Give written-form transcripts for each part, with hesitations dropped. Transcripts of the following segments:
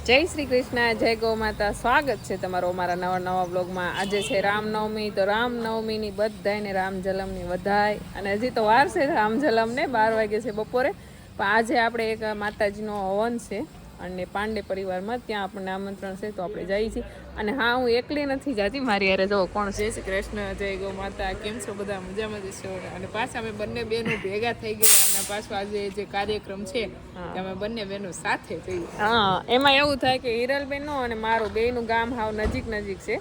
જય શ્રી કૃષ્ણ, જય ગૌ માતા. સ્વાગત છે તમારો અમારા નવા બ્લોગમાં. આજે છે રામનવમી, તો રામનવમીની બધાને રામ જલમની વધાય. અને હજી તો વાર છે રામ જલમને, 12 વાગે છે બપોરે. પણ આજે આપણે એક માતાજીનો હવન છે અને પાંડે પરિવારમાં, ત્યાં આપણને આમંત્રણ છે, તો આપણે જઈએ છીએ. અને હા, હું એકલી નથી જતી, મારી યારે જો કોણ. જય શ્રી કૃષ્ણ, જય ગૌ માતા. કેમ છો બધા? મજામાં જશો? અને પાછા અમે બંને બહેનો ભેગા થઈ ગયા અને પાછું આજે જે કાર્યક્રમ છે અમે બંને બહેનો સાથે જઈએ. હા, એમાં એવું થાય કે હિરલબેનનો અને મારો બેયનું ગામ હાવ નજીક છે,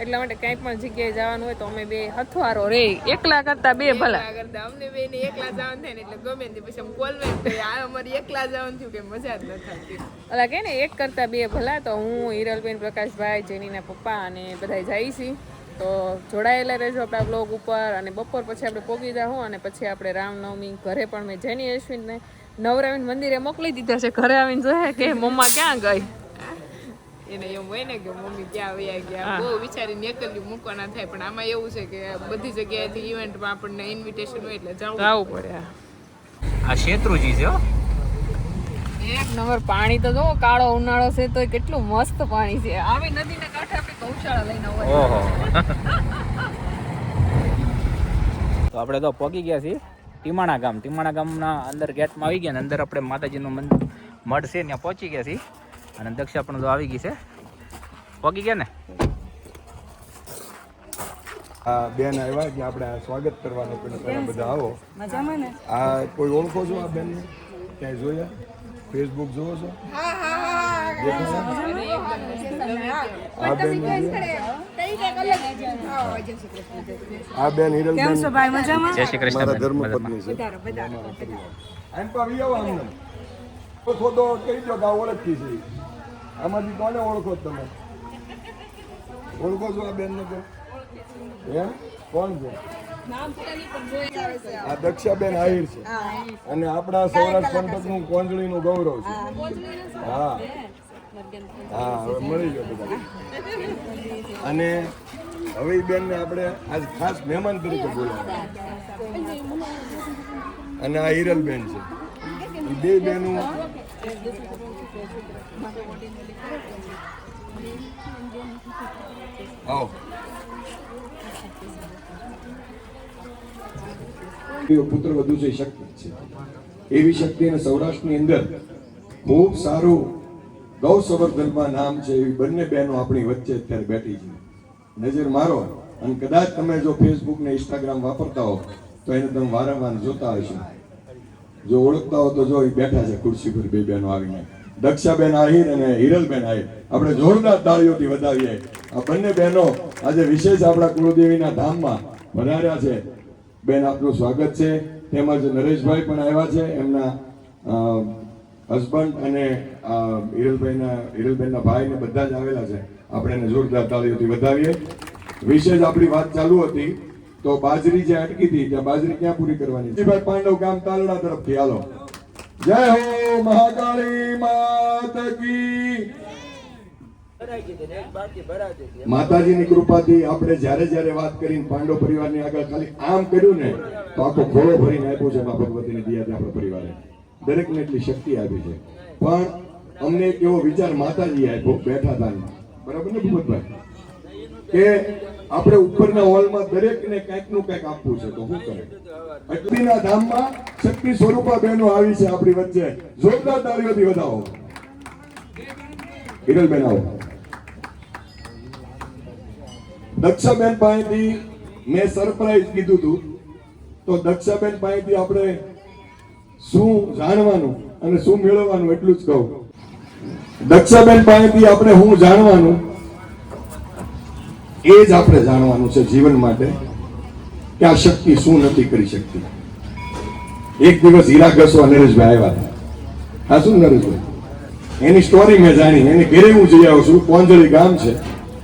એટલા માટે કંઈ પણ જગ્યાએ જવાનું હોય તો અમે બે હથવારો રે. એકલા કરતા બે ભલા કરતા અમને બે ને એકલા જવાનું થાય ને એટલે ગમે ને પછી અમે કોલમેન્ટ કરીએ, આ અમારી એકલા જવાનું થયું કે મજા જ ન થતી. ઓલા કે ને એક કરતા બે ભલા. તો હું, હિરલબેન, પ્રકાશભાઈ, જેનીના પપ્પા અને બધા જઈએ છીએ. તો જોડાયેલા રહેજો આપણા બ્લોગ ઉપર. અને બપોર પછી આપણે પોગી જાઉં અને પછી આપણે રામનવમી ઘરે પણ મેં જેની અશ્વિનને નવરાવીને મંદિરે મોકલી દીધા છે. ઘરે આવીને જોયા કે મમ્મા ક્યાં ગઈ. એને એમ હોય ને કે મમ્મી ક્યાં વયા ગયા, બહુ વિચારીને એકલી મૂકવાના થાય. પણ આમાં એવું છે કે બધી જગ્યાએથી ઇવેન્ટમાં આપણને ઇન્વિટેશન હોય એટલે જવું પડે. આ શેત્રુજી છે. એક નંબર પાણી તો જો, કાળો ઉનાળો છે તો કેટલું મસ્ત પાણી છે. આવી નદીના કાંઠે આપણે ગૌશાળા લઈને હોય. તો આપણે તો પહોંચી ગયા છીએ ટીમાણા ગામના અંદર ગેટમાં આવી ગયા ને અંદર આપણે માતાજીનું મઢ છે ત્યાં પહોંચી ગયા છીએ. અને દક્ષા પણ તો આવી ગઈ છે. પહોંચી ગયા ને? આ બેન આવ્યા કે આપણે સ્વાગત કરવાનું પેલા બધા આવો. મજામાં ને? આ કોઈ ઓળખો છો આ બેનને? ક્યાંય જોયા? ફેસબુક જોવો છો? આ બેન હિરલબેન, જય શ્રી કૃષ્ણ. મારા ધર્મપત્ની છે. આમ તો આવી આવો આમને. ઓળખો તો કહી દો કે આ ઓળખતી છે. આમાંથી કોને ઓળખો તમે? ઓળખો છો આ બેનને? તો એમ કોણ છે? આ દક્ષાબેન આહિર છે અને આપણા સૌરાષ્ટ્ર પંથકનું કોંજળીનું ગૌરવ છે. હા હા, હવે મળી ગયો બધા. અને હવે એ બેનને આપણે આજ ખાસ મહેમાન તરીકે બોલાવ્યા. અને આ હિરલબેન છે. એ બે બહેનો આવો. પુત્ર વધુ છે શક્તિ છે. એવી શક્તિ અને સૌરાષ્ટ્રની અંદર ખૂબ સારું ગૌ સંવર્ધનમાં નામ છે એવી બંને બહેનો આપણી વચ્ચે અત્યારે બેઠી છે. નજર મારો અને કદાચ તમે જો ફેસબુક ને ઇન્સ્ટાગ્રામ વાપરતા હો તો એને તમે વારંવાર જોતા હશો. જો ઓળખતા હો તો જો એ બેઠા છે ખુરશી પર બે બહેનો આવીને. દક્ષાબેન આહિર અને હિરલબેન આહિર. આપણે જોરદાર તાળીઓથી વધાવીએ. આ બંને બહેનો આજે વિશેષ આપણા કુળદેવીના ધામમાં વધાર્યા છે. બેન, આપનું સ્વાગત છે. તેમજ નરેશભાઈ પણ આવ્યા છે, એમના હસબન્ડ અને હિરલબેનના ભાઈ ને બધા જ આવેલા છે. આપણે એને જોરદાર તાળીઓથી વધાવીએ. વિશેષ આપણી વાત ચાલુ હતી તો બાજરી જે અટકી હતી ત્યાં બાજરી ક્યાં પૂરી કરવાની? ભાઈ પાંડવ ગામ તાલડા તરફથી. હાલો. જય હો મહાકાળી માત કી. માતાજીની કૃપાથી આપણે જ્યારે વાત કરીને પાંડવ પરિવારની આગળ ખાલી આમ કર્યું ને તો આખો ખોળો ભરીને આપ્યું છે. મા ભગવતીની દયાથી આપણા પરિવારે દરેકને એટલી શક્તિ આપી છે. પણ અમને એક એવો વિચાર માતાજી આપ્યો, બેઠા હતા બરાબર ને ભૂપતભાઈ, કે આપણે ઉપરના હોલમાં દરેકને કંઈક નું કંઈક આપવું છે. તો શું કરે? અટલીના ધામમાં શક્તિ સ્વરૂપા બહેનો આવી છે આપણી વચ્ચે. જોરદાર તાળીઓથી વધાવો. હિરલબેન આવો. દક્ષાબેન પાસેથી મેં સરપ્રાઈઝ કીધું હતું, તો દક્ષાબેન પાસેથી આપણે શું જાણવાનું અને શું મેળવવાનું એટલું જ કહું. દક્ષાબેન પાસેથી આપણે શું જાણવાનું એ જ આપણે જાણવાનું છે જીવન માટે, કે આ શક્તિ શું નથી કરી શકતી. એક દિવસ હીરા ઘસવા નરેશભાઈ આવ્યા હતા. હા, શું નરેશભાઈ? એની સ્ટોરી મેં જાણી. એની ઘરે હું જઈ આવ્યો છું. કોંજળી ગામ છે,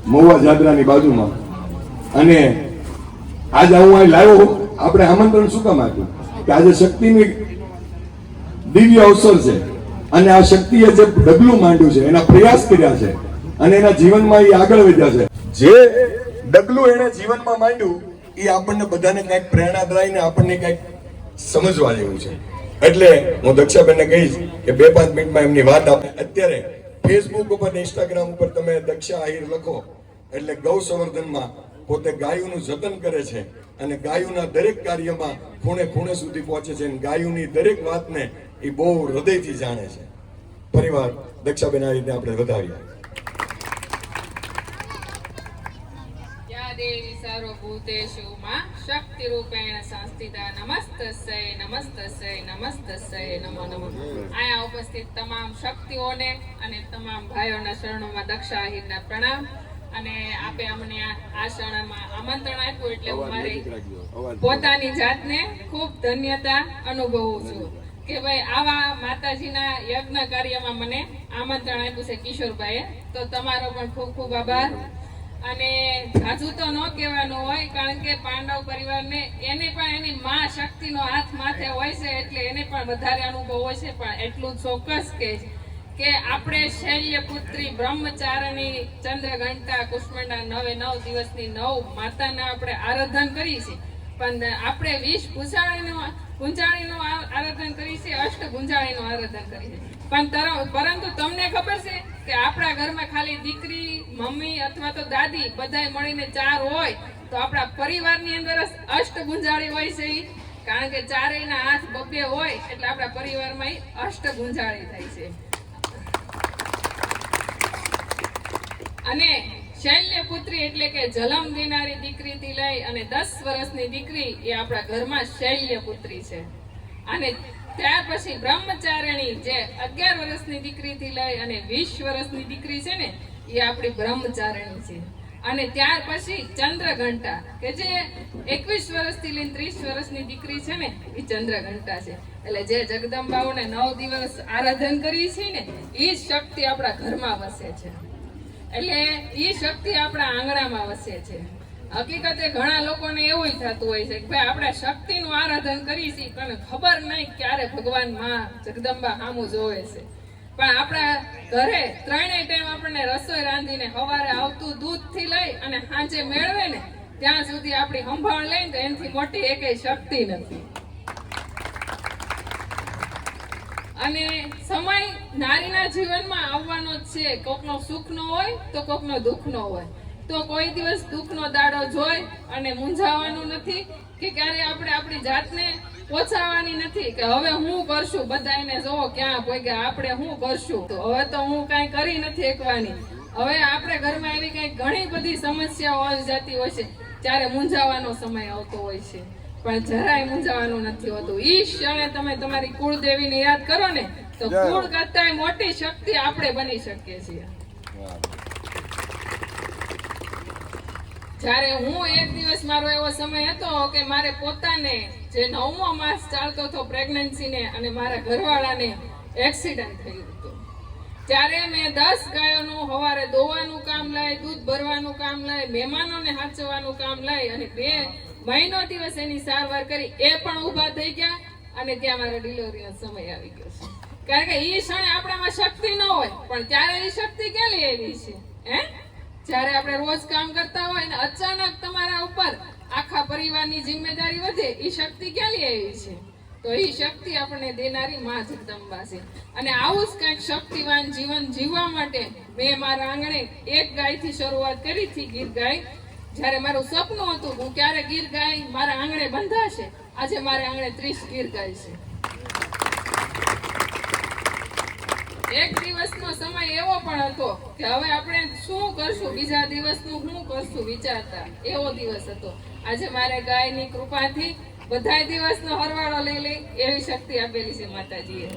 મહુવા જાદરાની બાજુમાં. અને આજે હું અહીં લાવ્યો. આપણે આમંત્રણ શું કામ આપ્યું? કે આજે શક્તિની દિવ્ય અવસર છે અને આ શક્તિએ જે ડગલું માંડ્યું છે, એના પ્રયાસ કર્યા છે અને એના જીવનમાં એ આગળ વધ્યા છે. જે ડગલું એને જીવનમાં માંડ્યું એ આપણને બધાને કંઈક પ્રેરણાદાયી ને આપણને કંઈક સમજવા જેવું છે. એટલે હું દક્ષાબેનને કહીશ કે 2-5 મિનિટમાં એમની વાત આપણે અત્યારે ફેસબુક ઉપર ને ઇન્સ્ટાગ્રામ ઉપર તમે દક્ષા આહિર લખો એટલે ગૌ સંવર્ધનમાં પોતે ગાયોનું જતન કરે છે અને ગાયોના દરેક કાર્યમાં ખૂણે ખૂણે સુધી પહોંચે છે અને ગાયોની દરેક વાતને એ બહુ હૃદયથી જાણે છે. પરિવાર દક્ષાબેન આ રીતે આપણે વધાવીએ. દેવી સર્વભૂતેષુ માં શક્તિ રૂપેણ સંસ્થિતા નમસ્તસ્ય નમસ્તસ્ય નમસ્તસ્ય નમો નમઃ. અહીંયા ઉપસ્થિત તમામ શક્તિઓને અને તમામ ભાઈઓના શરણોમાં દક્ષા આહિરના પ્રણામ. અને આપે અમને આ શરણમાં આમંત્રણ આપ્યું એટલે હું મારી પોતાની જાતને ખૂબ ધન્યતા અનુભવું છું કે ભાઈ આવા માતાજીના યજ્ઞ કાર્યમાં મને આમંત્રણ આપ્યું છે કિશોરભાઈએ. તો તમારો પણ ખૂબ ખૂબ આભાર. અને જાજુ તો ન કહેવાનું હોય કારણ કે પાંડવ પરિવારને એને પણ એની માં શક્તિનો હાથ માથે હોય છે એટલે એને પણ વધારે અનુભવ હોય છે. પણ એટલું ચોક્કસ કે આપણે શૈલ્યપુત્રી બ્રહ્મચારિણી ચંદ્રઘંટા કુષ્માંડા 9 દિવસની 9 માતાના આપણે આરાધન કરી છે. પણ આપણે 20 ગુંજાળીનું આરાધન કરી છે, અષ્ટ ગુંજાળીનું આરાધન કરી છે. પણ પરંતુ તમને ખબર છે કે આપણા ઘરમાં ખાલી દીકરી, મમ્મી અથવા તો દાદી બધાય મળીને 4 હોય તો આપણા પરિવારની અંદર અષ્ટ ગુંજાળી હોય છે. કારણ કે ચારેયના હાથ બબ્બે હોય એટલે આપણા પરિવારમાં અષ્ટ ગુંજાળી થાય છે. અને શૈલ્યપુત્રી એટલે કે જન્મ દેનારી દીકરીથી લઈ અને 10 વર્ષની દીકરી એ આપણા ઘરમાં શૈલ્યપુત્રી છે. અને ત્યાર પછી બ્રહ્મચારિણી જે 11 વર્ષની દીકરીથી લઈ અને 20 વર્ષની દીકરી છે ને એ આપણી બ્રહ્મચારિણી છે. અને ત્યાર પછી ચંદ્રઘંટા કે જે 21 વર્ષથી લઈને 30 વર્ષની દીકરી છે ને એ ચંદ્રઘંટા છે. એટલે જે જગદંબાઓને 9 દિવસ આરાધન કરી છે ને એ શક્તિ આપણા ઘરમાં વસે છે. એટલે એ શક્તિ આપણા આંગણામાં વસે છે. હકીકતે ઘણા લોકોને એવું થતું હોય છે કે ભાઈ આપણે શક્તિનું આરાધન કરી છે પણ ખબર નહીં ક્યારે ભગવાન માં જગદંબા સામું જોવે છે. પણ આપણા ઘરે 3 ટાઈમ આપણને રસોઈ રાંધીને સવારે આવતું દૂધથી લઈ અને સાંજે મેળવે ને ત્યાં સુધી આપણી સંભાળ લઈને તો એનાથી મોટી એકેય શક્તિ નથી. અને સમય નારીના જીવનમાં આવવાનો જ છે. કોકનો સુખનો હોય તો કોકનો દુઃખનો હોય. તો કોઈ દિવસ દુઃખનો દાડો જોઈ અને મૂંઝાવાનું નથી કે ક્યારે આપણે આપણી જાતને પોચાવવાની નથી કે હવે હું કરશું, બધા એને જોવો ક્યાં પહોંચ્યા, આપણે શું કરશું, તો હવે તો હું કાંઈ કરી નથી શકવાની. હવે આપણે ઘરમાં એવી કંઈક ઘણી બધી સમસ્યાઓ આવી જતી હોય છે ત્યારે મૂંઝાવાનો સમય આવતો હોય છે. પણ જરાય મૂંઝાવાનું નથી હોતું. ઈ ક્ષણે તમે તમારી કુળદેવીને યાદ કરો ને તો કુળ કરતા મોટી શક્તિ આપણે બની શકીએ છીએ. જ્યારે હું એક દિવસ મારો એવો સમય હતો કે મારે પોતાને જે 9મો માસ ચાલતો હતો પ્રેગ્નન્સીને અને મારા ઘરવાળાને એક્સિડન્ટ થયું હતું. ત્યારે મેં 10 ગાયોનું સવારે દોવાનું કામ લઈ, દૂધ ભરવાનું કામ લઈ, મહેમાનોને સાચવવાનું કામ લઈ અને 2 મહિનો દિવસ એની સારવાર કરી. એ પણ ઊભા થઈ ગયા અને ત્યાં મારા ડિલિવરીનો સમય આવી ગયો છે. કારણ કે એ ક્ષણે આપણામાં શક્તિ ન હોય પણ ત્યારે એ શક્તિ ક્યાં લઈ આવી છે? જ્યારે આપણે રોજ કામ કરતા હોય ને અચાનક તમારા ઉપર આખા પરિવારની જિમ્મેદારી વધે, એ શક્તિ ક્યાં લઈ આવી છે? તો એ શક્તિ આપણને દેનારી માં જગદંબા છે. અને આવું જ કંઈક શક્તિવાન જીવન જીવવા માટે મેં મારા આંગણે એક ગાયથી શરૂઆત કરી હતી, ગીર ગાય. જ્યારે મારું સપનું હતું હું ક્યારે ગીર ગાય મારા આંગણે બંધાશે, આજે મારા આંગણે 30 ગીર ગાય છે. એક દિવસનો સમય એવો પણ હતો કે હવે આપણે શું કરશું, બીજા દિવસનું શું કરશું વિચારતા, એવો દિવસ હતો. આજે મારે ગાયની કૃપાથી બધા દિવસનો હરવાળો લઈ એવી શક્તિ આપેલી છે માતાજીએ.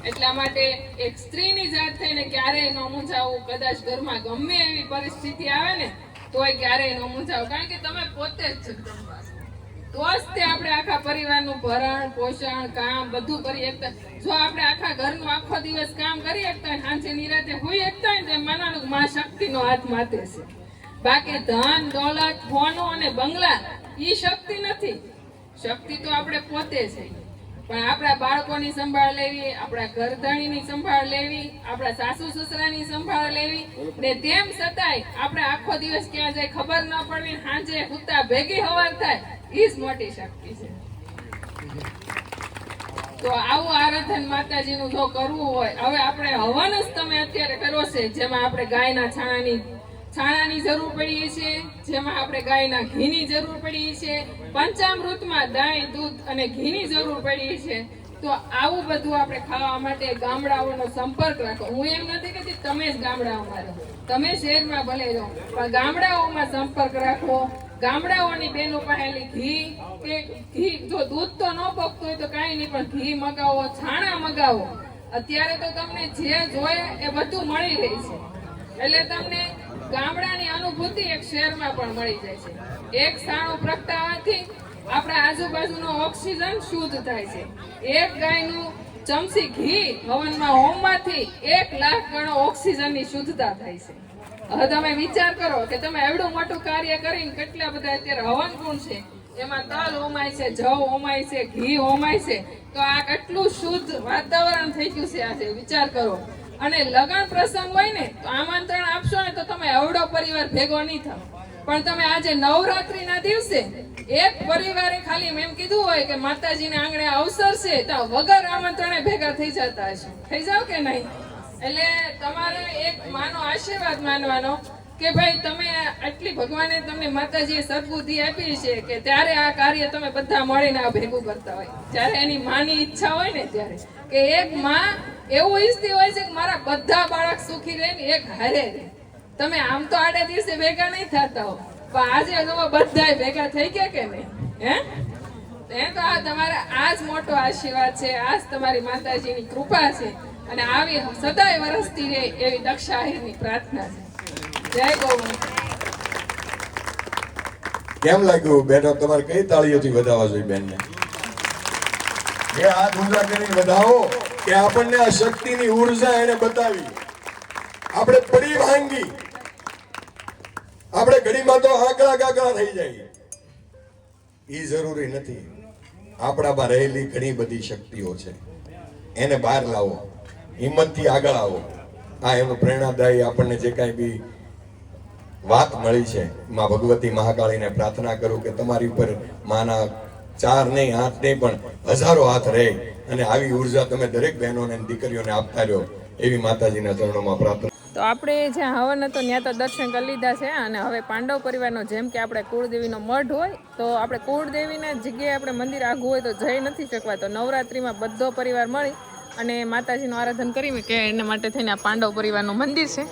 એટલા માટે એક સ્ત્રીની જાત થઈને ક્યારેય ન મૂંઝાવું. કદાચ ઘરમાં ગમે એવી પરિસ્થિતિ આવે ને તોય ક્યારેય ન મૂંઝાવું, કારણ કે તમે પોતે જ જગદંબા છો. તો જ તે આપણે આખા પરિવારનું ભરણ પોષણ કામ બધું કરી શકતા. જો આપણે આખા ઘરનું આખો દિવસ કામ કરી શકતા હોય, સાંજે નિરાતે હોઈ શકતા હોય ને તો માનવાનું માં શક્તિનો હાથ માથે છે. બાકી ધન દોલત ફોનો અને બંગલા એ શક્તિ નથી. શક્તિ તો આપણે પોતે છે. પણ આપણા બાળકોની સંભાળ લેવી, આપણા ઘરધણીની સંભાળ લેવી, આપણા સાસુ સસરાની સંભાળ લેવી ને તેમ છતાંય આપણે આખો દિવસ ક્યાં જાય ખબર ન પડે, સાંજે હુતા ભેગી હવાર થાય, એ જ મોટી શક્તિ છે. તો આવું આરાધન માતાજીનું જો કરવું હોય, હવે આપણે હવન જ તમે અત્યારે કર્યો છે, જેમાં આપણે ગાયના છાણાની જરૂર પડીએ છે, જેમાં આપણે ગાયના ઘીની જરૂર પડીએ છે, પંચામૃતમાં દહીં, દૂધ અને ઘીની જરૂર પડીએ છે. તો આવું બધું આપણે ખાવા માટે ગામડાઓનો સંપર્ક રાખો. હું એમ નથી કહેતી તમે જ ગામડાઓમાં રહો, તમે શહેરમાં ભલે રહો, પણ ગામડાઓમાં સંપર્ક રાખો. ગામડાઓની બહેનો પાસે ઘી જો દૂધ તો ન પકતું હોય તો કાંઈ નહીં, પણ ઘી મગાવો, છાણા મગાવો. અત્યારે તો તમને જે જોઈએ એ બધું મળી રહી છે, એટલે તમને ગામડાની અનુભૂતિ એક શહેરમાં પણ મળી જાય છે. એક સાણું પ્રગટાવવાથી આપણા આજુબાજુનો ઓક્સિજન શુદ્ધ થાય છે. એક ગાયનું ચમચી ઘી હવનમાં હોમમાંથી 1 લાખ ગણો ઓક્સિજનની શુદ્ધતા થાય છે. હવે તમે વિચાર કરો કે તમે એવડું મોટું કાર્ય કરીને કેટલા બધા અત્યારે હવન કુંડ છે, એમાં તલ હોમાય છે, જવ હોમાય છે, ઘી હોમાય છે, તો આ કેટલું શુદ્ધ વાતાવરણ થઈ ગયું છે આજે. વિચાર કરો. અને લગ્ન પ્રસંગ હોય ને તો આમંત્રણ આપશો ને તો તમે એવડો પરિવાર ભેગો નહીં થાવ, પણ તમે આજે નવરાત્રીના દિવસે એક પરિવારે ખાલી એમ કીધું હોય કે માતાજીના આંગણે અવસર છે તો વગર આમંત્રણે ભેગા થઈ જતા હશે. થઈ જાવ કે નહીં? એટલે તમારે એક માનો આશીર્વાદ માનવાનો કે ભાઈ તમે આટલી ભગવાને તમને માતાજીએ સદબુદ્ધિ આપી છે કે ત્યારે આ કાર્ય તમે બધા મળીને આ ભેગું કરતા હોય. જ્યારે એની માની ઈચ્છા હોય ને ત્યારે કે એક માં એવું ઈચ્છતી હોય છે કે મારા બધા બાળક સુખી રહે ને એક હારે રહે. તમે આમ તો આડે દિવસે ભેગા નહીં થતા હો, પણ આજે તમે બધા ભેગા થઈ ગયા કે નહીં? હે તો આ તમારા આ જ મોટો આશીર્વાદ છે, આ જ તમારી માતાજીની કૃપા છે. અને આવી સદાય વરસતી રહે એવી દક્ષા આહિરની પ્રાર્થના છે. જય ગૌ માતા. કેમ લાગ્યું બેનો? તમારે કઈ તાળીઓથી વધાવવા જોઈએ બેનને? એ હાથ ઊંચા કરીને વધાવો કે આપણને આ શક્તિની ઉર્જા એને બતાવી. આપણે પડી ભાંગી, આપણે ઘડીમાં તો આકડા થઈ જાય. એ જરૂરી નથી. આપણામાં રહેલી ઘણી બધી શક્તિઓ છે, એને બહાર લાવો, હિંમતથી આગળ આવો. આ એનું પ્રેરણાદાયી આપણને જે કાંઈ બી વાત મળી છે, માં ભગવતી મહાકાળીને પ્રાર્થના કરું કે તમારી ઉપર માના 4 નહીં 8 નહીં પણ હજારો હાથ રહે અને આવી ઉર્જા તમે દરેક બહેનોને અને દીકરીઓને આપતા રહ્યો, એવી માતાજીના ચરણોમાં પ્રાર્થના. તો આપણે જ્યાં હવન હતો ત્યાં તો દર્શન કરી લીધા છે. અને હવે પાંડવ પરિવારનો જેમ કે આપણે કુળદેવીનો મઢ હોય તો આપણે કુળદેવીના જગ્યાએ આપણે મંદિર આઘું હોય તો જઈ નથી શકવા, તો નવરાત્રિમાં બધો પરિવાર મળી અને માતાજીનું આરાધન કરી કે એના માટે થઈને આ પાંડવ પરિવારનું મંદિર છે.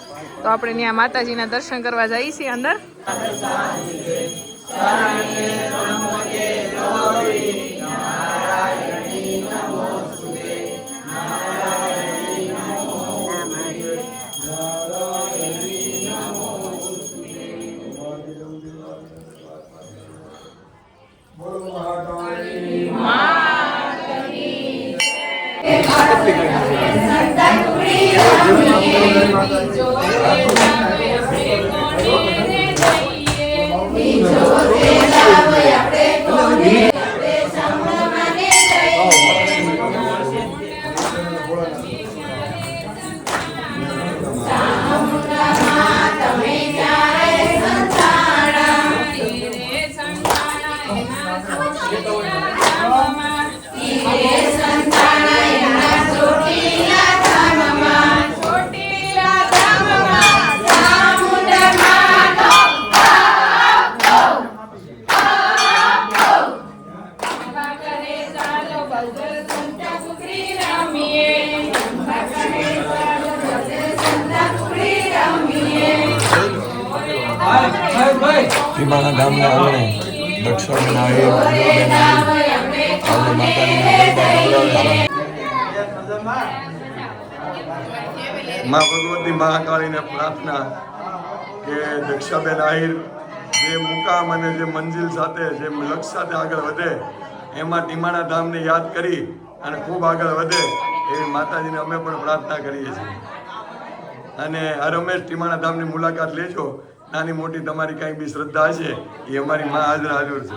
તો આપણે ત્યાં માતાજીના દર્શન કરવા જઈએ છીએ અંદર. ટીમાણા ગામના આંગણે દક્ષાબેન આહિર, માં ભગવતી મહાકાળીને પ્રાર્થના કે દક્ષાબેન આહિર જે મુકામ અને જે મંજિલ સાથે જે લક્ષ્ય સાથે આગળ વધે, એમાં ટીમાણા ધામને યાદ કરી અને ખૂબ આગળ વધે એવી માતાજીને અમે પણ પ્રાર્થના કરીએ છીએ. અને હરમેશ ટીમાણા ધામની મુલાકાત લેજો. નાની મોટી તમારી કાંઈ બી શ્રદ્ધા હશે એ અમારી માં હાજર છે.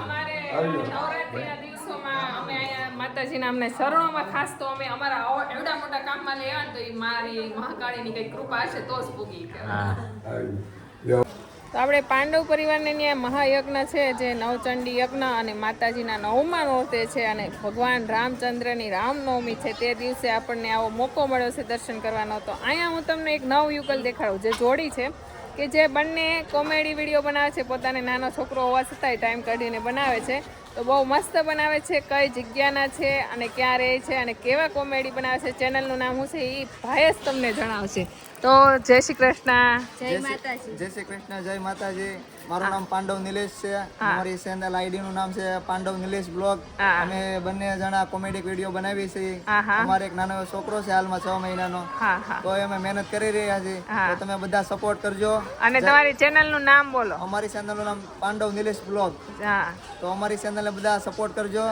માતાજીના અમને શરણોમાં ખાસ તો અમે અમારા એવડા મોટા કામમાં લેવા તો એ મારી મહાકાળીની કઈ કૃપા હશે તો જ પૂગી. તો આપણે પાંડવ પરિવારને ત્યાં મહાયજ્ઞ છે જે નવચંડી યજ્ઞ અને માતાજીના 9મા નોરતે છે અને ભગવાન રામચંદ્રની રામનવમી છે તે દિવસે આપણને આવો મોકો મળ્યો છે દર્શન કરવાનો. તો અહીંયા હું તમને એક નવ યુગલ દેખાડું જે જોડી છે કે જે બંને કોમેડી વિડીયો બનાવે છે. પોતાને નાનો છોકરો હોવા છતાંય ટાઈમ કાઢીને બનાવે છે. તો બહુ મસ્ત બનાવે છે. કઈ જગ્યાના છે અને ક્યાં રહે છે અને કેવા કોમેડી બનાવે છે, ચેનલનું નામ શું છે એ ભાઈ જ તમને જણાવશે. તો જય શ્રી કૃષ્ણ. જય માતાજી. જય શ્રી કૃષ્ણ, જય માતાજી. મારું નામ પાંડવ નિલેશ છે. અમારી ચેનલ આઈડી નું નામ છે પાંડવ નિલેશ બ્લોગ. અમે બંને જણા કોમેડી વિડીયો બનાવી છીએ. અમારે એક નાનો છોકરો છે હાલમાં 6 મહિનાનો. તો અમે મહેનત કરી રહ્યા છીએ. તો તમે બધા સપોર્ટ કરજો. અને તમારી ચેનલ નું નામ બોલો. અમારી ચેનલ નું નામ પાંડવ નિલેશ બ્લોગ. તો અમારી ચેનલ ને બધા સપોર્ટ કરજો.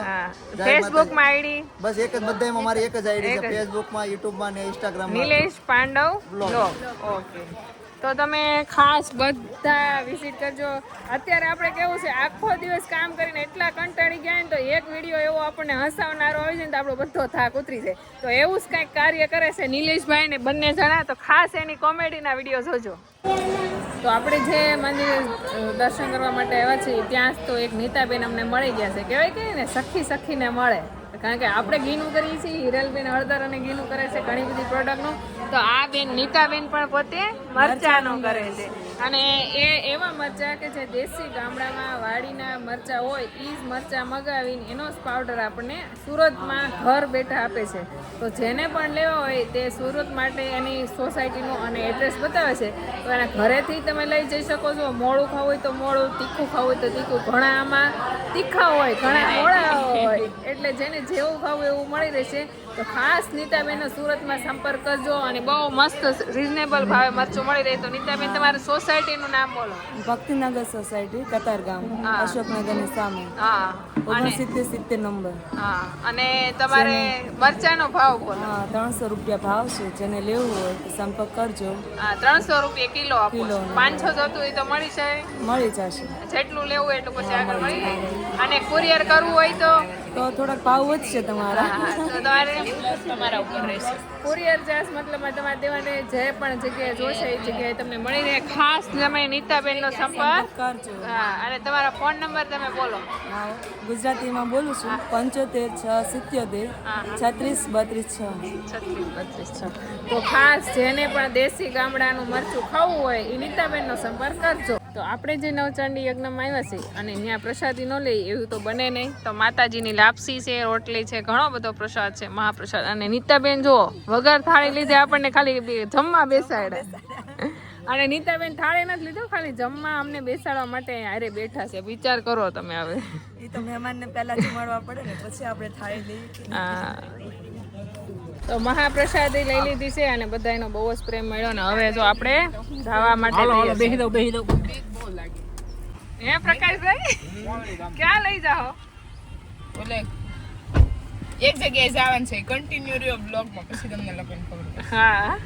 ફેસબુક માં આઈડી બસ એક જ, બધામાં મારી એક જ આઈડી છે. ફેસબુક માં, યુટ્યુબ માં ને ઇન્સ્ટાગ્રામ માં નિલેશ પાંડવ બ્લોગ. ઓકે, તો તમે ખાસ બધા વિઝિટ કરજો. અત્યારે આપણે કેવું છે, આખો દિવસ કામ કરીને એટલા કંટાળી ગયા ને તો એક વિડીયો એવો આપણને હસાવનારો આવી જાય ને તો આપણો બધો થાક ઉતરી જાય. તો એવું જ કંઈક કાર્ય કરે છે નિલેશભાઈ ને બંને જણા. તો ખાસ એની કોમેડીના વિડીયો જોજો. તો આપણે જે મંદિર દર્શન કરવા માટે આવ્યા છીએ ત્યાં જ તો એક નીતાબેન અમને મળી ગયા છે. કહેવાય કે ને સખી સખીને મળે, કારણ કે આપણે ઘીનું કરીએ છીએ, હિરલબેન હળદર અને ઘીનું કરે છે ઘણી બધી પ્રોડક્ટનું. તો આ બેન નીતાબેન પણ પોતે મરચાનું કરે છે. અને એ એવા મરચા કે જે દેશી ગામડામાં વાડીના મરચા હોય એ જ મરચા મગાવીને એનો જ પાવડર આપણને સુરતમાં ઘર બેઠા આપે છે. તો જેને પણ લેવા હોય તે સુરત માટે એની સોસાયટીનું અને એડ્રેસ બતાવે છે. તો એના ઘરેથી તમે લઈ જઈ શકો છો. મોળું ખાવું હોય તો મોળું, તીખું ખાવું હોય તો તીખું. ઘણા આમાં તીખા હોય, ઘણા મોળા હોય, એટલે જેને જેવું ખાવું એવું મળી રહેશે. તો ખાસ નીતાબેનનો સુરતમાં સંપર્ક કરજો અને બહુ મસ્ત રિઝનેબલ ભાવે મરચું મળી રહે. તો નીતાબેન તમારી સોસાયટીનું નામ બોલો. ભક્તિનગર સોસાયટી, કતારગામ, અશોકનગરની સામે. હા, 69-70 નંબર. હા, અને તમારે મરચાનો ભાવ બોલો. હા, 300 રૂપિયા ભાવ છે. જેને લેવું હોય તો સંપર્ક કરજો. હા, 300 રૂપિયા કિલો આપો. 500 જોતું હોય તો મળી જાય, મળી જશે. જેટલું લેવું એટલું પછી આગળ મળી જાય. અને કુરિયર કરવું હોય તો થોડાક ભાવ વધશે તમારા. તો તમારે તમારા ઉપર રહેશે. કુરિયર ચાર્જ મતલબ તમારે દેવાને જે પણ જગ્યાએ જોશે એ જગ્યાએ તમને મળી રહે. ખાસ તમે નીતાબેનનો સંપર્ક કરજો. હા, અને તમારા ફોન નંબર તમે બોલો. હા, ગુજરાતીમાં બોલું છું. 75 677 36 32 6. તો ખાસ જેને પણ દેશી ગામડાનું મરચું ખાવું હોય એ નીતાબેનનો સંપર્ક કરજો. તો આપણે જે નવચંડી યજ્ઞમાં આવ્યા છીએ અને ત્યાં પ્રસાદી ન લઈએ એવું તો બને નહીં. તો માતાજીની લાપસી છે, રોટલી છે, ઘણો બધો પ્રસાદ છે, મહાપ્રસાદ. અને નીતાબેન જો વગર થાળી લીધે આપણને ખાલી જમવા બેસાડ્યા. અને નીતાબેન થાળી નથી લીધો, ખાલી જમવા અમને બેસાડવા માટે હારે બેઠા છે. વિચાર કરો તમે હવે. એ તો મહેમાનને પહેલા જમાડવા પડે ને, પછી આપણે થાળી લઈએ. હા, તો મહાપ્રસાદી લઈ લીધી છે અને બધાનો બહુ જ પ્રેમ મળ્યો. ને હવે જો આપણે જવા માટે બેહી દઉં હે પ્રકાશભાઈ, ક્યાં લઈ જાઓ? એટલે એક જગ્યાએ જવાનું છે, કન્ટિન્યુ રહ્યો બ્લોગમાં, પછી તમને લોકોને ખબર પડે. હા,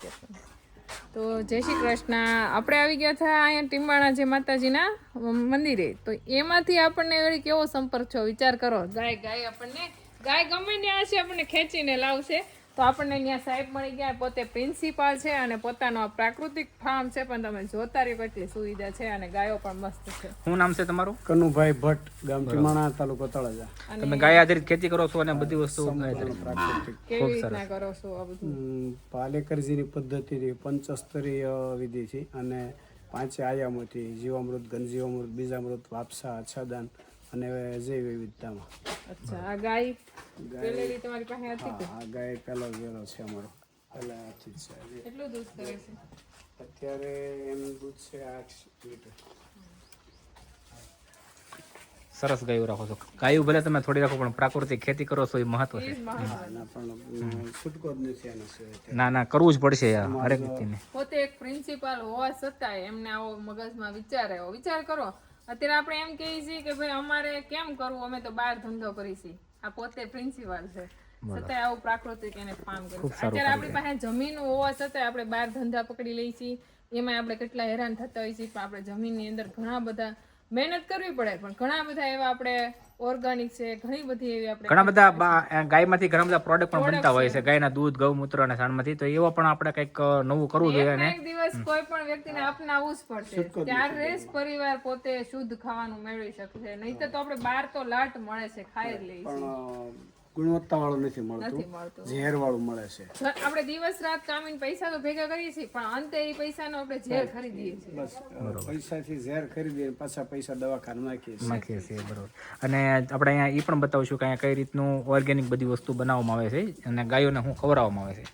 તો જય શ્રી કૃષ્ણ. આપણે આવી ગયા હતા અહીંયા ટીમ્બાણા જે માતાજીના મંદિરે. તો એમાંથી આપણને વળી કેવો સંપર્ક છો વિચાર કરો. ગાય આપણને ગાય ગમે ત્યાં હશે આપણને ખેંચીને લાવશે. તો આપણને ત્યાં સાહેબ મળી ગયા, પોતે પ્રિન્સિપાલ છે અને પોતાનો પ્રાકૃતિક ફાર્મ છે. પણ તમે જોતા રહ્યો કેટલી સુવિધા છે અને ગાયો પણ મસ્ત છે. શું નામ છે તમારું? કનુભાઈ ભટ્ટ, ગામ ટીમાણા, તાલુકો તળાજા. તમે ગાય આધારિત ખેતી કરો છો અને બધી વસ્તુ પ્રાકૃતિક કેવી રીતના કરો છો આ બધું? પાલેકરજીની પદ્ધતિથી પંચસ્તરીય વિધિથી અને 5 આયામોથી જીવામૃત, ઘનજીવામૃત, બીજામૃત, વાપસા, આચ્છાદન અને જૈવ વિવિધતામાં. અચ્છા, આ ગાય પેલેલી તમારી પાસે હતી કે? આ ગાય પહેલો વેરો છે અમારો, પહેલાથી જ છે. કેટલું દૂધ કરે છે અત્યારે એનું દૂધ છે 8 લીટર. સરસ ગાયું રાખો છો. ગાયું ભલે તમે થોડી રાખો પણ પ્રાકૃતિક ખેતી કરો છો એ મહત્વ છે. ના પણ છૂટકો જ નથી એનો છે. ના કરવું જ પડશે હરેક વ્યક્તિને. પોતે એક પ્રિન્સિપાલ હોવા છતાંય એમને આવો મગજમાં વિચાર આવ્યો. વિચાર કરો, અત્યારે આપણે એમ કહીએ છીએ કે ભાઈ અમારે કેમ કરવું, અમે તો બહાર ધંધો કરી છીએ. આ પોતે પ્રિન્સિપાલ છે છતાંય આવું પ્રાકૃતિક એને કામ કરે છે. અત્યારે આપણી પાસે જમીન હોવા છતાંય આપણે બહાર ધંધા પકડી લઈએ છીએ. એમાં આપણે કેટલા હેરાન થતા હોઈએ છીએ. પણ આપણે જમીનની અંદર ઘણા બધા મહેનત કરવી પડે, પણ ઘણા બધા એવા આપણે ઓર્ગાનિક છે, ઘણી બધી એવી આપણે ઘણા બધા ગાયમાંથી ઘણા બધા પ્રોડક્ટ પણ બનતા હોય છે, ગાયના દૂધ, ગૌમૂત્ર અને સાણમાંથી. તો એવા પણ આપણે કંઈક નવું કરવું જોઈએ. અને એક દિવસ કોઈ પણ વ્યક્તિને અપનાવવું જ પડશે, ત્યારે જ પરિવાર પોતે શુદ્ધ ખાવાનું મેળવી શકશે. નહીં તો આપણે બહાર તો લાટ મળે છે, ખાઈ જ લઈએ છીએ. ગુણવત્તા વાળું નથી મળતું, ઝેર વાળું મળે છે. આપણે દિવસ રાત કામીને પૈસા તો ભેગા કરીએ છીએ, પણ અંતે એ પૈસાનો આપણે ઝેર ખરીદીએ છીએ. બસ પૈસાથી ઝેર ખરીદીએ, પાછા પૈસા દવાખાને નાખીએ છીએ. બરોબર. અને આપણે અહીંયા એ પણ બતાવશું કે અહીંયા કઈ રીતનું ઓર્ગેનિક બધી વસ્તુ બનાવવામાં આવે છે અને ગાયોને શું ખવડાવવામાં આવે છે.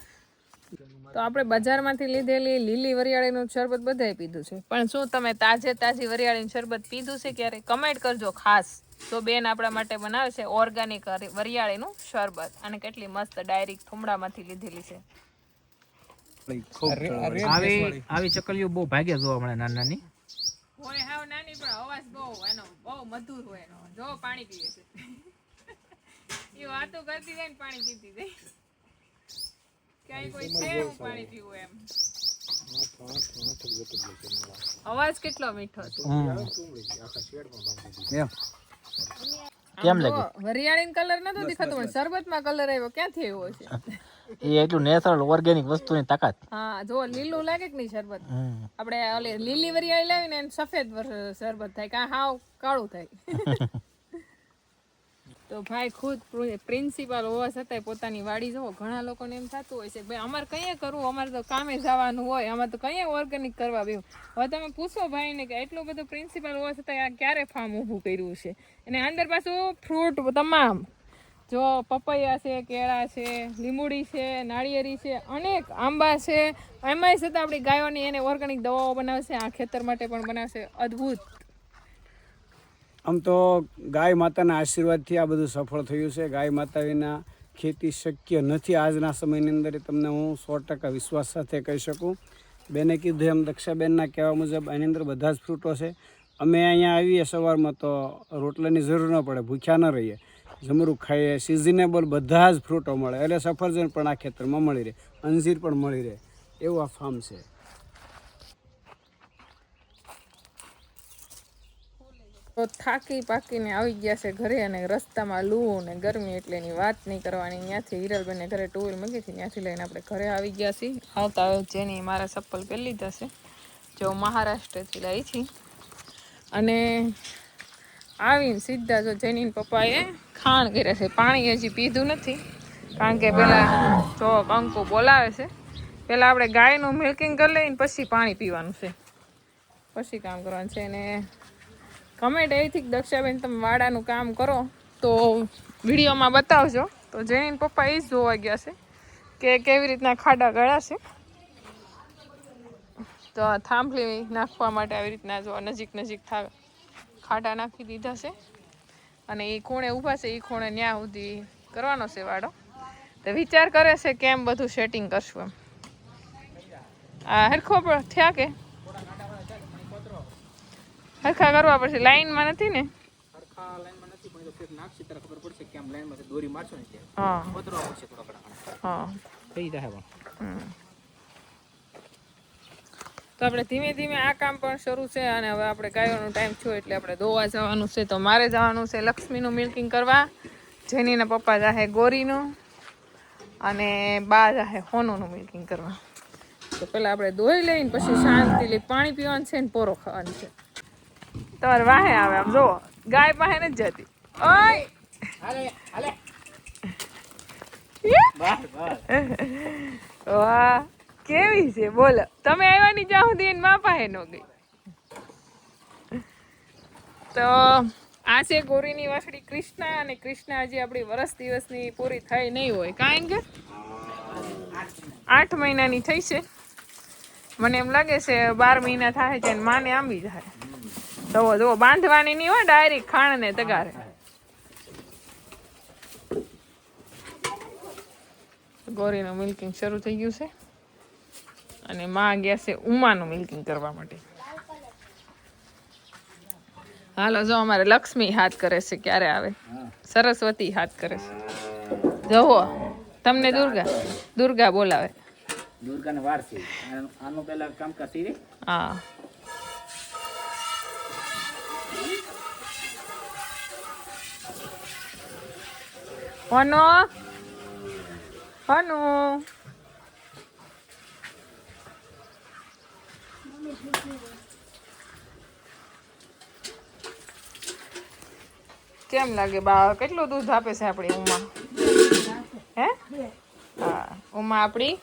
તો આપણે બજારમાંથી લીધેલી લીલી વરિયાળીનું શરબત બધાએ પીધું છે, પણ શું તમે તાજી વરિયાળીનું શરબત પીધું છે ક્યારે? કમેન્ટ કરજો ખાસ. તો બેન આપણા માટે બનાવે છે ઓર્ગેનિક વરિયાળીનું શરબત, અને કેટલી મસ્ત ડાયરેક્ટ થુમડામાંથી લીધેલી છે. આવી ચકલીઓ બહુ ભાગ્યા જોવા મળે, નાની નાની હોય, હાવ નાની, પણ અવાજ બહુ મધુર હોય એનો. જો પાણી પીવે છે, એ વાતો કરતી જાય ને પાણી પીતી જાય. ક્યાંય કોઈ છે હું પાણી પીવું એમ. અવાજ કેટલો મીઠો છે. કેમ લાગે? વરિયાળીનો કલર નતો દેખાતો, પણ શરબતમાં કલર આવ્યો. ક્યાંથી આવ્યો છે? એ એટલું નેચરલ ઓર્ગેનિક વસ્તુની તાકાત. હા, જો લીલું લાગે કે નહીં શરબત, આપણે ઓલી લીલી વરિયાળી લાવીને એને સફેદ શરબત થાય, કાં હાવ કાળું થાય. તો ભાઈ ખુદ પ્રિન્સિપાલ હોવા છતાંય પોતાની વાડી જવો. ઘણા લોકોને એમ થતું હોય છે ભાઈ અમારે કઈએ કરવું, અમારે તો કામે જવાનું હોય, અમારે તો કઈએ ઓર્ગેનિક કરવા બેવું. હવે તમે પૂછો ભાઈને કે એટલું બધું પ્રિન્સિપાલ હોવા છતાંય આ ક્યારે ફાર્મ ઊભું કર્યું છે, અને અંદર પાછું ફ્રૂટ તમામ, જો પપૈયા છે, કેળા છે, લીંબુડી છે, નાળિયેરી છે, અનેક આંબા છે, એમાંય છતાં આપણી ગાયોની એને ઓર્ગેનિક દવાઓ બનાવશે, આ ખેતર માટે પણ બનાવશે. અદ્ભુત. આમ તો ગાય માતાના આશીર્વાદથી આ બધું સફળ થયું છે. ગાય માતા વિના ખેતી શક્ય નથી આજના સમયની અંદર, તમને હું 100% વિશ્વાસ સાથે કહી શકું. બેને કીધું એમ, દક્ષાબેનના કહેવા મુજબ એની અંદર બધા જ ફ્રૂટો છે. અમે અહીંયા આવીએ સવારમાં તો રોટલાની જરૂર ન પડે, ભૂખ્યા ન રહીએ, જમરૂખ ખાઈએ, સિઝનેબલ બધા જ ફ્રૂટો મળે. એટલે સફરજન પણ આ ખેતરમાં મળી રહે, અંજીર પણ મળી રહે, એવું આ ફાર્મ છે. તો થાકી પાકીને આવી ગયા છે ઘરે, અને રસ્તામાં લૂ ને ગરમી એટલે એની વાત નહીં કરવાની. ત્યાંથી હિરલબેને ઘરે ટુ વ્હીલ મૂકી હતી, ત્યાંથી લઈને આપણે ઘરે આવી ગયા છીએ. આવતા આવે જેની મારા ચપ્પલ પહેરી લીધા છે, જો મહારાષ્ટ્રથી લાવી છે. અને આવીને સીધા જો જેની પપ્પાએ ખાણ કર્યા છે. પાણી હજી પીધું નથી, કારણ કે પહેલાં જો કંકુ બોલાવે છે, પહેલાં આપણે ગાયનું મિલ્કિંગ કરી લઈને પછી પાણી પીવાનું છે, પછી કામ કરવાનું છે. અને કમેન્ટ એથી દક્ષાબેન તમે વાડાનું કામ કરો તો વિડીયોમાં બતાવજો. તો જેની પપ્પા એ જ જોવા ગયા છે કે કેવી રીતના ખાડા ગળ્યા છે. તો આ થાંભલી નાખવા માટે આવી રીતના જો નજીક ખાડા નાખી દીધા છે, અને એ ખૂણે ઊભા છે, એ ખૂણે ન્યા સુધી કરવાનો છે વાડો. તો વિચાર કરે છે કેમ બધું સેટિંગ કરશું એમ. આ હરખો થયા કે હરખા કરવા પડશે, લાઈનમાં નથી ને? તો આપણે ધીમે ધીમે આ કામ પણ શરૂ છે. અને હવે આપણે ગાયોનો ટાઈમ થયો એટલે આપણે દોવા જવાનું છે. તો મારે જવાનું છે લક્ષ્મીનું મિલ્કિંગ કરવા, જેનીના પપ્પા જાહે ગોરીનું, અને બા જાહે હોનુનું મિલ્કિંગ કરવા. તો પહેલાં આપણે દોઈ લઈને પછી શાંતિથી પાણી પીવાનું છે ને પોરો ખાવાનું છે. તમારે વાહે આવે આમ જો, ગાય પાસે નથી જતી. વાહ કેવી છે બોલો. તમે આવ્યા ની જ્યાં સુધી એની મા પાસે ન ગઈ. તો આ છે ગોરીની વાસળી કૃષ્ણા, અને કૃષ્ણા હજી આપણી વરસ દિવસની પૂરી થઈ નહીં હોય, કારણ કે 8 મહિનાની થઈ છે. મને એમ લાગે છે 12 મહિના થાય છે, માને આંબી જાય. તો જો બાંધવાની નહીં હોય, ડાયરેક્ટ ખાણ ને તગારે. ગોરીનું મિલ્કિંગ શરૂ થઈ ગયું છે, અને માં ગયા છે ઉમાનું મિલ્કિંગ કરવા માટે. હાલો જો અમારે લક્ષ્મી હાથ કરે છે, ક્યારે આવે? સરસ્વતી હાથ કરે છે. જવો તમને દુર્ગા બોલાવે. દુર્ગાને વાર છે, આનો પહેલા કામ કરતી. હા હનો હનો કેમ લાગે બા કેટલું દૂધ આપે છે આપણી ઉમા હે હા ઉમા આપણી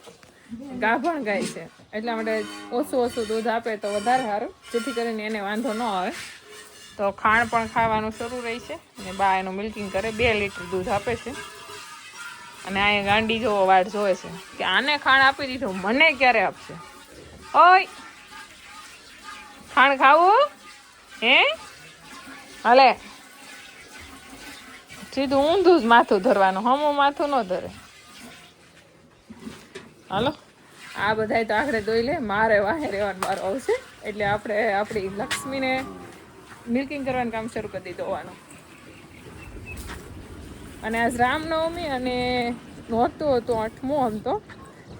ગાભણ ગાય છે એટલા માટે ઓછું દૂધ આપે તો વધારે સારું જેથી કરીને એને વાંધો ન આવે તો ખાણ પણ ખાવાનું શરૂ રહી છે અને બા એનું મિલ્કિંગ કરે 2 લીટર દૂધ આપે છે અને અહીંયા ગાંડી જોવો વાટ જોવે છે કે આને ખાણ આપી દીધું મને ક્યારે આપશે ઓય ખાણ ખાવું હે હાલે સીધું ઊંધું જ માથું ધરવાનું હમું માથું ન ધરે હાલો આ બધાય તો આખરે દોઈ લે મારે વાહે રહેવાનું મારો આવશે એટલે આપણે આપણી લક્ષ્મીને મિલ્કિંગ કરવાનું કામ શરૂ કરી દીધું હોવાનું અને આજ રામનવમી અને નહોતું હતું 8મો આમ તો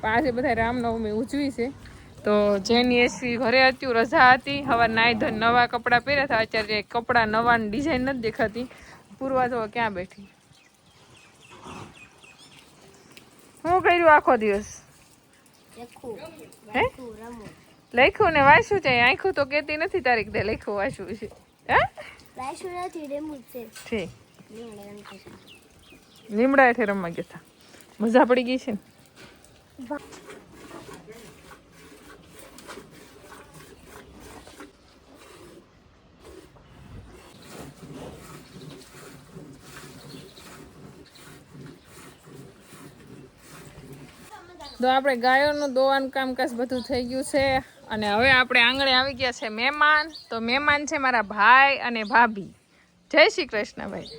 પણ આજે બધા રામનવમી ઉજવી છે તો જેની એસી ઘરે હતી રજા હતી હવે નાઈ ધોઈને નવા કપડાં પહેર્યા હતા અત્યારે કપડાં નવાની ડિઝાઇન નથી દેખાતી પૂર્વા તો ક્યાં બેઠી શું કર્યું આખો દિવસ હે લખ્યું ને વાંચ્યું છે આંખું તો કેતી નથી તારીખ દે લખ્યું વાંચ્યું છે હે ઠીક લીમડા હેઠે રમવા ગયા હતા મજા પડી ગઈ છે ને તો આપણે ગાયોનું દોવાનું કામકાજ બધું થઈ ગયું છે અને હવે આપણે આંગણે આવી ગયા છે મહેમાન તો મહેમાન છે મારા ભાઈ અને ભાભી જય શ્રી કૃષ્ણ ભાઈ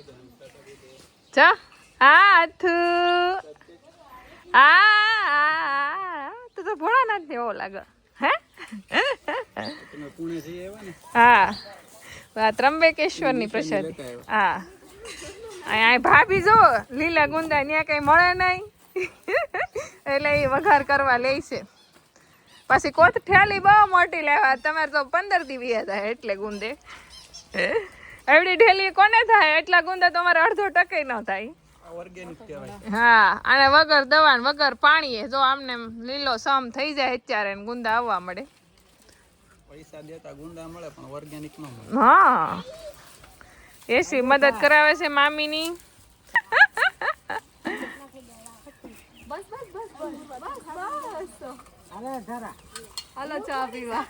જા હાથ તું તો ભોળાનાથ એવો લાગે હે હા ત્રંબકેશ્વરની પ્રસાદી હા અહીંયા ભાભી જો લીલા ગુંદા ત્યાં કઈ મળે નહીં એટલે એ વઘાર કરવા લે છે પછી કોથ ઠેલી બહુ મોટી લેવા તમારે તો 15 દી વ્યા થાય એટલે ગુંદે એવડી ઠેલી કોને થાય એટલા ગુંદા તમારે અડધો ટકે ન થાય હા અને વગર દવા વગર પાણી જો આમને લીલો સમ થઈ જાય અત્યારે ગુંદા આવવા મળે પૈસા દેતા ગુંદા મળે પણ ઓર્ગેનિક ન મળે હા એસી મદદ કરાવે છે મામીની હાલો ચા પીવા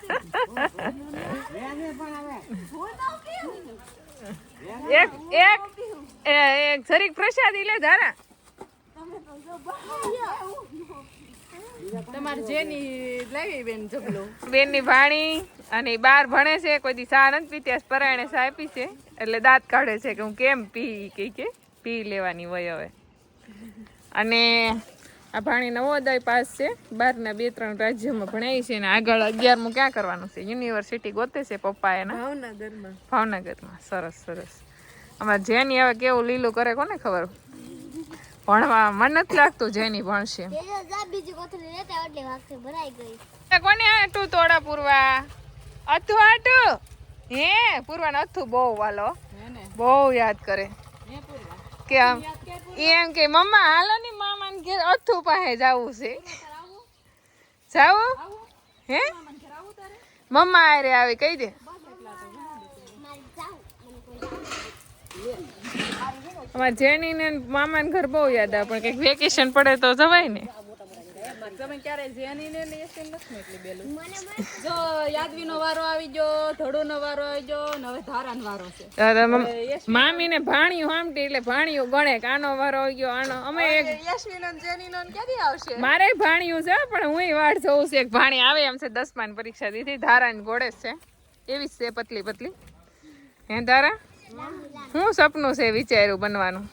એક જરીક પ્રસાદી લે ધારા તમારે જેની લાવી બેન જબલો બેનની ભાણી અને બાર ભણે છે કોઈ દી ચા નથી પીતી પરાયણે ચા આપી છે એટલે દાંત કાઢે છે કે હું કેમ પી કે પી લેવાની હોય હવે અને આ ભાણી નવોદય પાસ છે 12ના 2-3 રાજ્યોમાં ભણાય છે અને આગળ 11મું ક્યાં કરવાનું છે યુનિવર્સિટી ગોતે છે પપ્પા એના ભાવનગરમાં સરસ અમારે જેની હવે કેવું લીલું કરે કોને ખબર ભણવા મન નથી લાગતું જેની ભણશે કોને આટું તોડા પૂરવા અથું આટું હે પૂરવા અથું બહુ વાલો બહુ યાદ કરે કે એમ કે મમ્મા હાલો ની મામા ને ઘેર અથું પાસે જવું છે જાવું હે મમ્મા આરે આવી કહી દે અમારે જેની ને મામા ને ઘર બહુ યાદ આવે પણ કઈક વેકેશન પડે તો જવાય ને તમે ક્યારે જેની ને લેશે નથી એટલે બેલું જો યાદવીનો વારો આવી ગયો ધડોનો વારો આવી ગયો ને હવે ધારાનો વારો છે મામી ને ભાણિયું હામટી એટલે ભાણિયું ગણે કે આનો વારો આવી ગયો આનો અમે એક યશવીનો ને જેનીનો ને ક્યાંથી આવશે મારે ભાણિયું છે પણ હુંય વાડ જોઉં છું એક ભાણી આવે એમ છે 10માની પરીક્ષા દીધી ધારાની ઘોડે છે એવી છે પતલી હે ધારા શું સપનું છે વિચાર્યું બનવાનું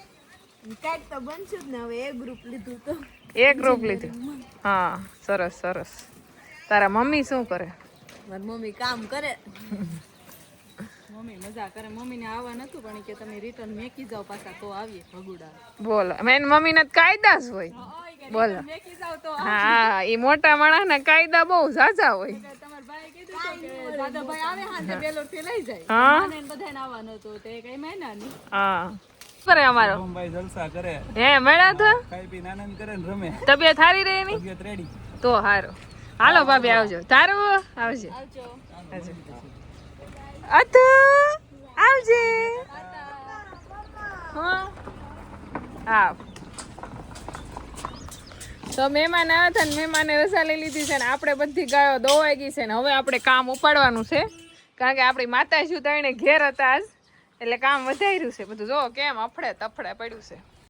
કાંઈક તો બનશું જ ને હવે એ ગ્રુપ લીધું તો એક ગ્રુપ લીધું હા સરસ તારા મમ્મી શું કરે મારી મમ્મી કામ કરે મમ્મી મજા કરે મમ્મીને આવવા નતું પણ કે તમે રિટર્ન મેકી જાવ પાછા તો આવીએ ભગુડા બોલો મેં મમ્મીને કાયદા જ હોય બોલો મેકી જાવ તો હા એ મોટા માણસના કાયદા બહુ ઝાઝા હોય તમારા ભાઈ કીધું કે દાદાભાઈ આવે હાથે બેલોર થી લઈ જાય હા અને બધાને આવવાનું હતું તે કઈ મહિના નહીં હા કરે અમારો ભાઈ જલસા કરે, હે મળ્યા તો ખાઈ પીને આનંદ કરે ને રમે. તબિયત સારી રહે એની તબિયત રેડી. તો સારું. હાલો ભાભી આવજો. તારું આવજે. અતુ આવજે. હા આવ. તો મહેમાન આવ્યા હતા ને મહેમાને રસા લઈ લીધી છે ને આપણે બધી ગાયો દોવાઈ ગઈ છે ને હવે આપણે કામ ઉપાડવાનું છે કારણ કે આપણી માતાજી તો એને ઘેર હતા આજ એટલે કામ વધાર્યું છે બધું. જો કેમ અફડે તફડે પડ્યું છે.